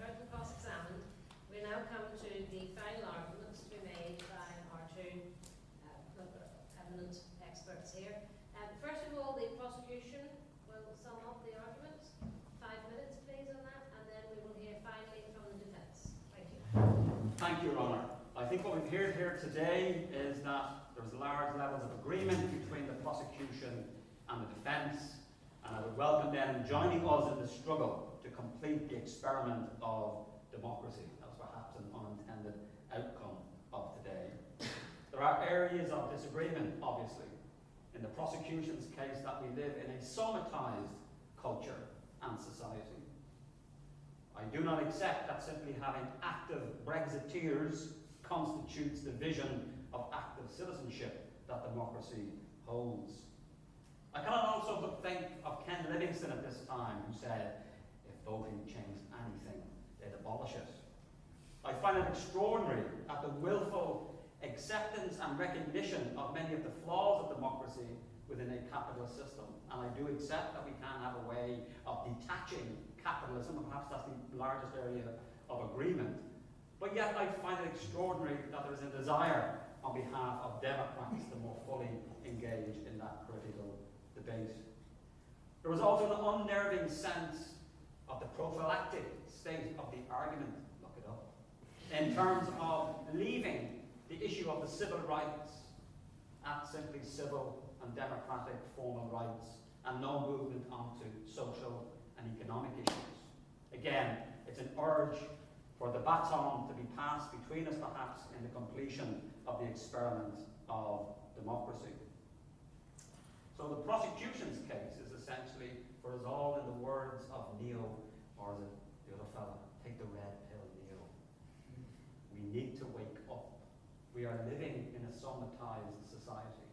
heard and cross-examined, we now come to the final arguments to be made by our two eminent experts here. First of all, the prosecution will sum up the arguments. 5 minutes, please, on that, and then we will hear finally from the defence. Thank you. Thank you, Your Honour. I think what we've heard here today is that there's large levels of agreement between the prosecution and the defence, and I would welcome them joining us in the struggle to complete the experiment of democracy. That was perhaps an unintended outcome of today. There are areas of disagreement, obviously. In the prosecution's case, that we live in a somatised culture and society. I do not accept that simply having active Brexiteers constitutes the vision of active citizenship that democracy holds. I cannot also but think of Ken Livingstone at this time, who said, if voting changed anything, they'd abolish it. I find it extraordinary that the willful acceptance and recognition of many of the flaws of democracy within a capitalist system. And I do accept that we can have a way of detaching capitalism, and perhaps that's the largest area of agreement. But yet I find it extraordinary that there is a desire on behalf of Democrats to more fully engage in that critical debate. There was also an unnerving sense of the prophylactic state of the argument, look it up, in terms of leaving the issue of the civil rights at simply civil and democratic formal rights, and no movement onto social and economic issues. Again, it's an urge for the baton to be passed between us, perhaps, in the completion of the experiment of democracy. So the prosecution's case is essentially, for us all, in the words of Neil, or is it the other fella, take the red pill, Neil. We need to wake up. We are living in a somatised society.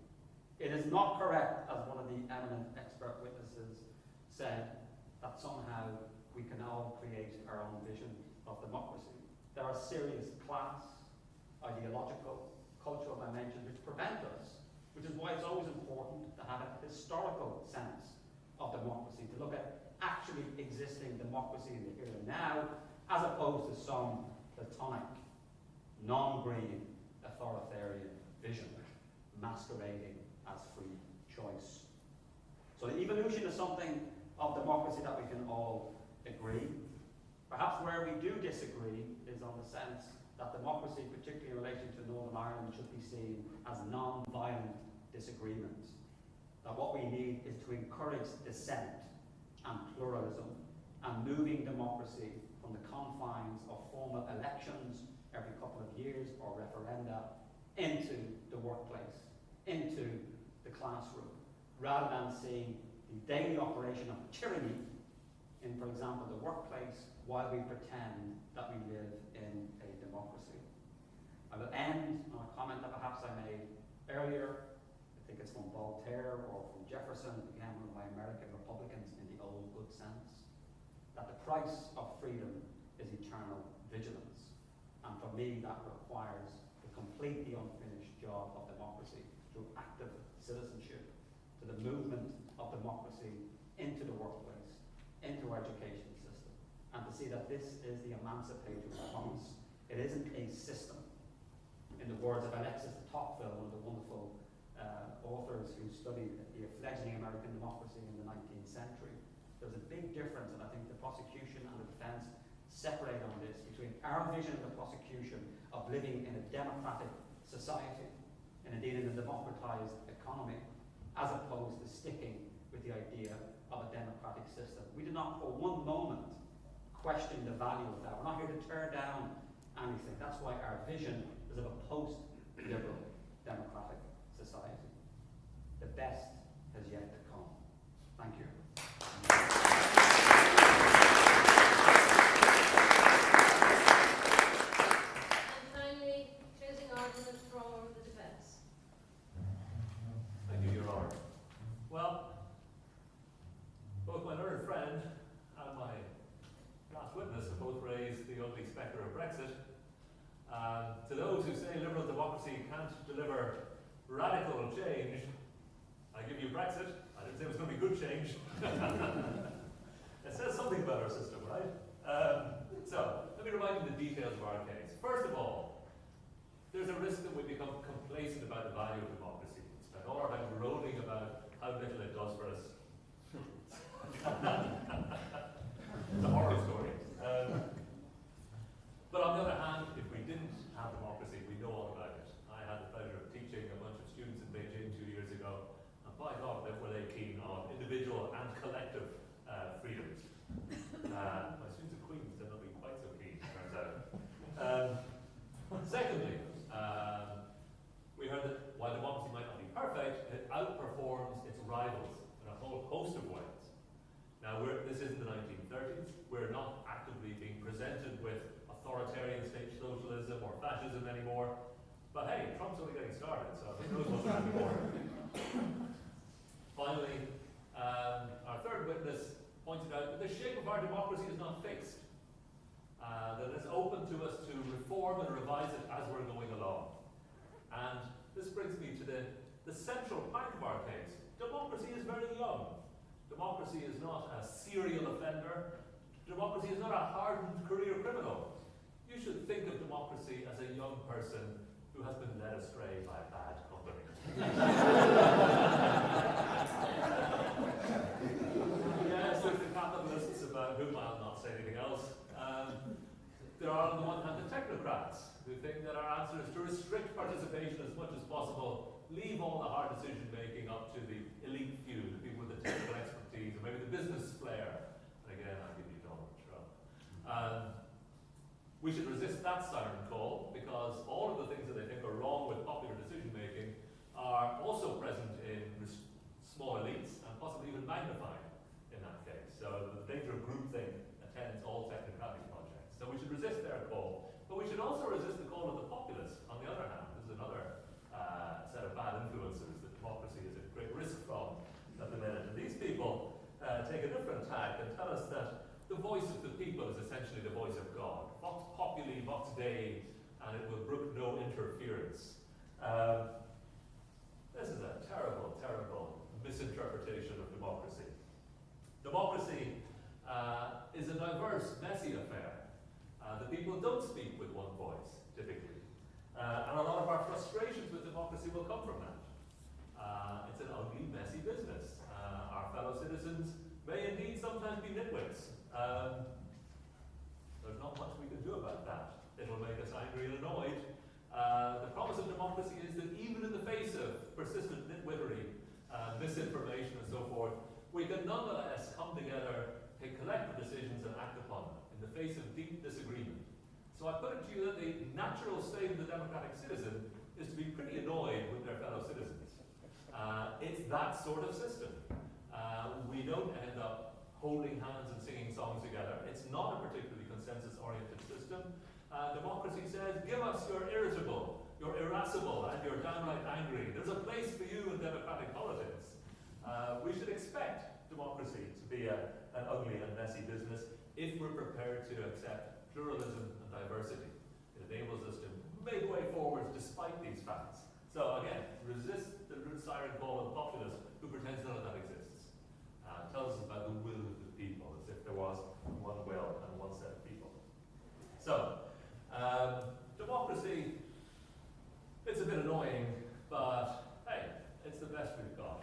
It is not correct, as one of the eminent expert witnesses said, that somehow we can all create our own vision of democracy. There are serious class, ideological, cultural dimensions which prevent us, which is why it's always important to have a historical sense of democracy, to look at actually existing democracy in the here and now, as opposed to some platonic, non-green, authoritarian vision masquerading as free choice. So the evolution is something of democracy that we can all agree. Perhaps where we do disagree is on the sense that democracy, particularly in relation to Northern Ireland, should be seen as non-violent disagreement. That what we need is to encourage dissent and pluralism, and moving democracy from the confines of formal elections every couple of years or referenda into the workplace, into the classroom, rather than seeing the daily operation of tyranny in, for example, the workplace, while we pretend that we live in a democracy. I will end on a comment that perhaps I made earlier. I think it's from Voltaire or from Jefferson, again one of my American Republicans, in the old good sense, that the price of freedom is eternal vigilance. And for me, that requires the completely unfinished job of democracy through active citizenship, to the movement of democracy into the workplace, into our education system, and to see that this is the emancipatory response. It isn't a system. In the words of Alexis de Tocqueville, one of the wonderful authors who studied the fledgling American democracy in the 19th century, there's a big difference, and I think the prosecution and the defence separate on this, between our vision of the prosecution of living in a democratic society, and indeed in a democratised economy, as opposed to sticking with the idea of a democratic system. We do not for one moment question the value of that. We're not here to tear down anything. That's why our vision is of a post-liberal democratic society. The best has yet to come. Thank you. And finally, closing argument from the defence. Thank you, Your Honour. Well, both my learned friend and my last witness have both raised the ugly spectre of Brexit. To those who say liberal democracy can't deliver radical change, I give you Brexit. I didn't say it was going to be good change. It says something about our system, right? So, authoritarian state socialism or fascism anymore. But hey, Trump's only getting started, so who knows what's around the corner. Finally, our third witness pointed out that the shape of our democracy is not fixed, that it's open to us to reform and revise it as we're going along. And this brings me to the central part of our case. Democracy is very young. Democracy is not a serial offender. Democracy is not a hardened career criminal. You should think of democracy as a young person who has been led astray by bad company. Yes, there's the capitalists about whom I'll not say anything else. There are on the one hand the technocrats who think that our answer is to restrict participation as much as possible, leave all the hard decision making up to the elite few, the people with the technical expertise, or maybe the business flair. And again, I'll give you Donald Trump. We should resist that siren call because all of the things that they think are wrong with popular decision making are also present in small elites and possibly even magnified in that case. So the danger of groupthink attends all technocratic projects. So we should resist their call, but we should also resist the call of the populace. On the other hand, this is another set of bad influences that democracy is at great risk from at the minute. And these people take a different tack and tell us that the voice of the people is essentially the voice of God. Vox populi, vox Dei, and it will brook no interference. This is a terrible, terrible misinterpretation of democracy. Democracy is a diverse, messy affair. The people don't speak with one voice, typically. And a lot of our frustrations with democracy will come from that. It's an ugly, messy business. Our fellow citizens may indeed sometimes be nitwits. There's not much we can do about that. It'll make us angry and annoyed. The promise of democracy is that even in the face of persistent nitwittery, misinformation and so forth, we can nonetheless come together, take collective decisions and act upon them in the face of deep disagreement. So I put it to you that the natural state of the democratic citizen is to be pretty annoyed with their fellow citizens. It's that sort of system. We don't end up holding hands and singing songs together. It's not a particularly consensus-oriented system. Democracy says, give us your irritable, your irascible, and your downright angry. There's a place for you in democratic politics. We should expect democracy to be an ugly and messy business if we're prepared to accept pluralism and diversity. It enables us to make way forwards despite these facts. So again, resist the siren call of the populace who pretends none of that exists. Tells us about the will of the people, as if there was one will and one set of people. So, democracy, it's a bit annoying, but hey, it's the best we've got.